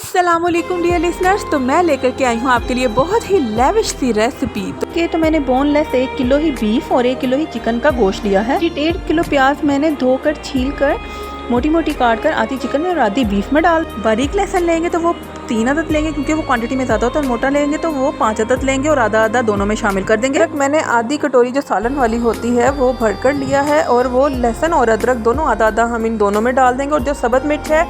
अस्सलामुअलैकुम dear listeners. तो मैं लेकर के आई हूँ आपके लिए बहुत ही लेविश सी रेसिपी। तो मैंने बोनलेस 1 किलो ही बीफ और 1 किलो ही चिकन का गोश्त लिया है। 1.5 किलो प्याज मैंने धोकर छील कर मोटी मोटी काट कर आधी चिकन में और आधी बीफ में डाल। बारीक लहसुन लेंगे तो वो 3 अदद लेंगे क्योंकि वो क्वांटिटी में ज़्यादा होता है। मोटा लेंगे तो वो 5 अदद लेंगे और आधा आधा दोनों में शामिल कर देंगे। मैंने आधी कटोरी जो सालन वाली होती है वो भरकर लिया है और वो लहसुन और अदरक दोनों आधा आधा हम इन दोनों में डाल देंगे। और जो सबज मिर्च है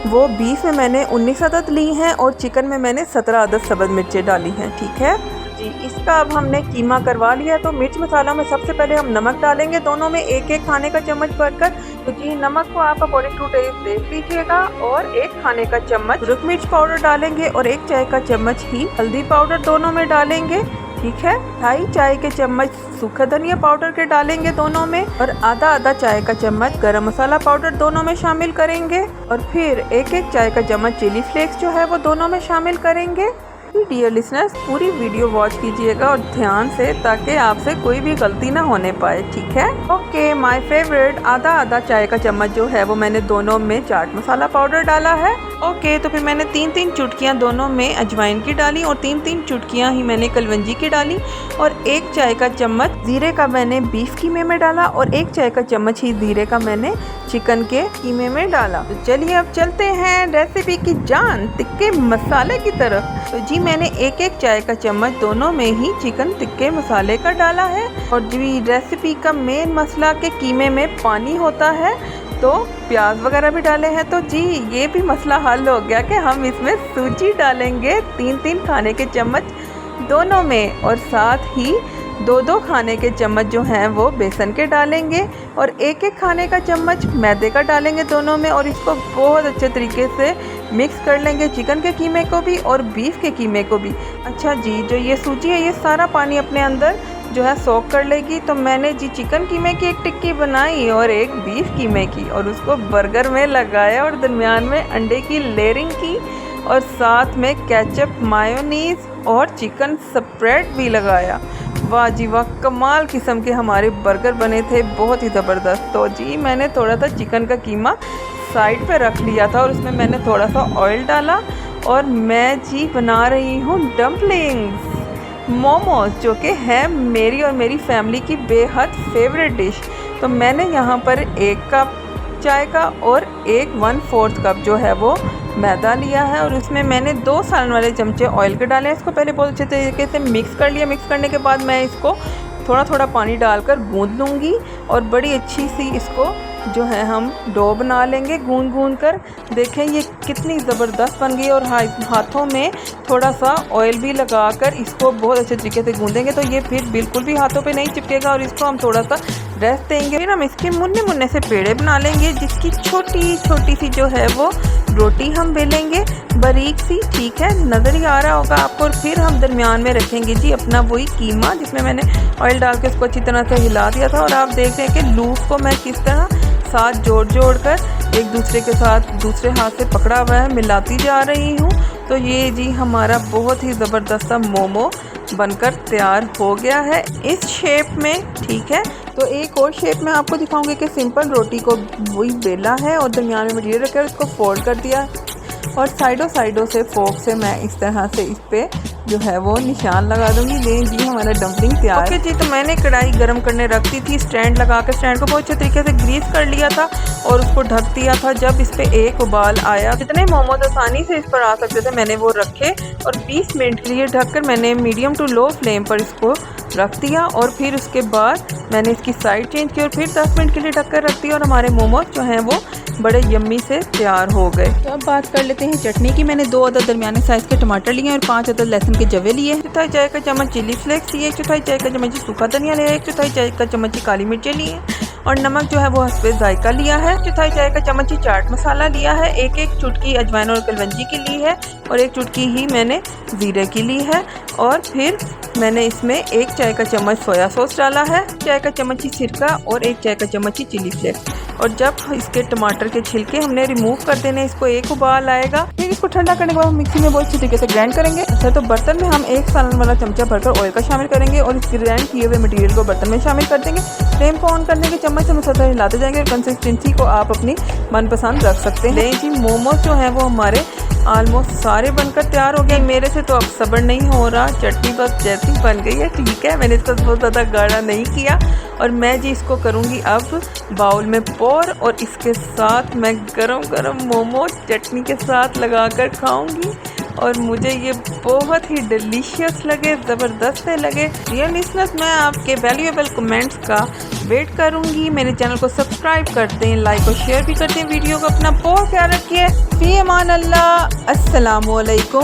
वो बीफ में मैंने 19 अदद ली हैं और चिकन में मैंने 17 अदद सबज मिर्चें डाली हैं। ठीक है जी। इसका अब हमने कीमा करवा लिया। तो मिर्च मसाला में सबसे पहले हम नमक डालेंगे, दोनों में 1-1 खाने का चम्मच भरकर। तो जी नमक को आप अकॉर्डिंग टू टेस्ट देख लीजिएगा। और 1 खाने का चम्मच रुख मिर्च पाउडर डालेंगे और 1 चाय का चम्मच ही हल्दी पाउडर दोनों में डालेंगे। ठीक है। 2.5 चाय के चम्मच सूखा धनिया पाउडर के डालेंगे दोनों में और आधा आधा चाय का चम्मच गरम मसाला पाउडर दोनों में शामिल करेंगे। और फिर 1-1 चाय का चम्मच चिली फ्लेक्स जो है वो दोनों में शामिल करेंगे। डियर लिसनर्स, पूरी वीडियो वॉच कीजिएगा और ध्यान से, ताकि आपसे कोई भी गलती ना होने पाए। ठीक है। ओके, माय फेवरेट आधा आधा चाय का चम्मच जो है वो मैंने दोनों में चाट मसाला पाउडर डाला है। ओके, तो फिर मैंने 3-3 चुटकियाँ दोनों में अजवाइन की डाली और 3-3 चुटकियाँ ही मैंने कलवंजी की डाली। और 1 चाय का चम्मच जीरे का मैंने बीफ कीमे में डाला और 1 चाय का चम्मच ही जीरे का मैंने चिकन के कीमे में डाला। तो चलिए अब चलते हैं रेसिपी की जान टिक्के मसाले की तरफ। तो जी मैंने 1-1 चाय का चम्मच दोनों में ही चिकन टिक्के मसाले का डाला है। और जी रेसिपी का मेन मसला के कीमे में पानी होता है, तो प्याज वगैरह भी डाले हैं। तो जी ये भी मसला हल हो गया कि हम इसमें सूजी डालेंगे 3-3 खाने के चम्मच दोनों में और साथ ही 2-2 खाने के चम्मच जो हैं वो बेसन के डालेंगे और 1-1 खाने का चम्मच मैदे का डालेंगे दोनों में। और इसको बहुत अच्छे तरीके से मिक्स कर लेंगे, चिकन के कीमे को भी और बीफ के कीमे को भी। अच्छा जी, जो ये सूजी है ये सारा पानी अपने अंदर जो है सोख कर लेगी। तो मैंने जी चिकन कीमे की 1 टिक्की बनाई और 1 बीफ कीमे की और उसको बर्गर में लगाया और दरमियान में अंडे की लेयरिंग की और साथ में केचप, मायोनीज और चिकन स्प्रेड भी लगाया। वाह जी वाह, कमाल किस्म के हमारे बर्गर बने थे, बहुत ही ज़बरदस्त। तो जी मैंने थोड़ा सा चिकन का कीमा साइड पे रख लिया था और उसमें मैंने थोड़ा सा ऑयल डाला और मैं जी बना रही हूँ डम्पलिंग्स, मोमोज, जो कि है मेरी और मेरी फैमिली की बेहद फेवरेट डिश। तो मैंने यहाँ पर 1 कप चाय का और 1/4 कप जो है वो मैदा लिया है और उसमें मैंने 2 सालन वाले चमचे ऑयल के डाले हैं। इसको पहले बहुत अच्छे तरीके से मिक्स कर लिया। मिक्स करने के बाद मैं इसको थोड़ा थोड़ा पानी डालकर गूंद लूँगी और बड़ी अच्छी सी इसको जो है हम डो बना लेंगे गूंद कर। देखें ये कितनी ज़बरदस्त बन गई और हाथों में थोड़ा सा ऑयल भी लगाकर इसको बहुत अच्छे तरीके से गूंदेंगे तो ये फिर बिल्कुल भी हाथों पे नहीं चिपकेगा। और इसको हम थोड़ा सा रेस्ट देंगे। फिर हम इसके मुन्ने मुन्ने से पेड़े बना लेंगे जिसकी छोटी छोटी सी जो है वो रोटी हम बेलेंगे बारीक सी। ठीक है, नज़र ही आ रहा होगा आपको। और फिर हम दरमियान में रखेंगे जी अपना वही कीमा जिसमें मैंने ऑयल डाल के उसको अच्छी तरह से हिला दिया था। और आप देख रहे हैं कि लूप को मैं किस तरह साथ जोड़ कर एक दूसरे के साथ दूसरे हाथ से पकड़ा हुआ है, मिलाती जा रही हूँ। तो ये जी हमारा बहुत ही ज़बरदस्त मोमो बनकर तैयार हो गया है इस शेप में। ठीक है, तो एक और शेप में आपको दिखाऊंगी कि सिंपल रोटी को वही बेला है और दरमियान में मटीरियल रखकर उसको फोल्ड कर दिया और साइडों से फोक से मैं इस तरह से इस पे जो है वो निशान लगा दूंगी। ले जी हमारा डम्पलिंग तैयार। ओके जी, तो मैंने कढ़ाई गर्म करने रख दी थी। स्टैंड लगा कर स्टैंड को बहुत अच्छे तरीके से ग्रीस कर लिया था और उसको ढक दिया था। जब इस पे 1 उबाल आया, जितने मोमोज आसानी से इस पर आ सकते थे मैंने वो रखे और 20 मिनट के लिए ढककर मैंने मीडियम टू लो फ्लेम पर इसको रख दिया। और फिर उसके बाद मैंने इसकी साइड चेंज की और फिर 10 मिनट के लिए ढककर रख दिया और हमारे मोमोज जो हैं वो बड़े यम्मी से तैयार हो गए। तो अब बात कर लेते हैं चटनी की। मैंने 2 अदद दरमियाने साइज़ के टमाटर लिए और 5 अदद लहसुन के जवे लिए, 1/4 चाय का चम्मच चिली फ्लेक्स लिए, 1/4 चाय का चम्मच सूखा धनिया लिया, 1/4 चाय का चम्मच काली मिर्चें लिए और नमक जो है वो हस्बे जायका लिया है, 1/4 चाय का चम्मच ही चाट मसाला लिया है, 1-1 चुटकी अजवाइन और कलवंजी की ली है और 1 चुटकी ही मैंने जीरे की ली है। और फिर मैंने इसमें 1 चाय का चम्मच सोया सॉस डाला है, चाय का चम्मच ही सिरका और 1 चाय का चम्मच ही चिली फ्लेक्स। और जब इसके टमाटर के छिलके हमने रिमूव कर देने, इसको 1 उबाल आएगा। फिर इसको ठंडा करने के बाद हम मिक्सी में बहुत अच्छी तरीके से ग्राइंड करेंगे। अच्छा, तो बर्तन में हम 1 सालन वाला चमचा भरकर ऑयल का शामिल करेंगे और इस ग्राइंड किए हुए मटेरियल को बर्तन में शामिल कर देंगे। फ्लेम को ऑन करने के चम्मच से मुसलसल हिलाते जाएंगे और कंसिस्टेंसी को आप अपनी मनपसंद रख सकते हैं। जी मोमोज जो हैं वो हमारे ऑलमोस्ट सारे बनकर तैयार हो गए। मेरे से तो अब सब्र नहीं हो रहा। चटनी बस जैसी बन गई है ठीक है, मैंने इसको बहुत ज़्यादा गाढ़ा नहीं किया। और मैं जी इसको करूँगी अब बाउल में पोर और इसके साथ मैं गरम गरम मोमो चटनी के साथ लगाकर खाऊंगी। और मुझे ये बहुत ही डिलीशियस लगे, ज़बरदस्त लगे। डियर लिसनर्स, मैं आपके वैल्यूएबल कमेंट्स का वेट करूँगी। मेरे चैनल को सब्सक्राइब कर दें, लाइक और शेयर भी कर दें वीडियो को। अपना बहुत ख्याल रखिए। फ़ी अमान अल्लाह। अस्सलामु अलैकुम।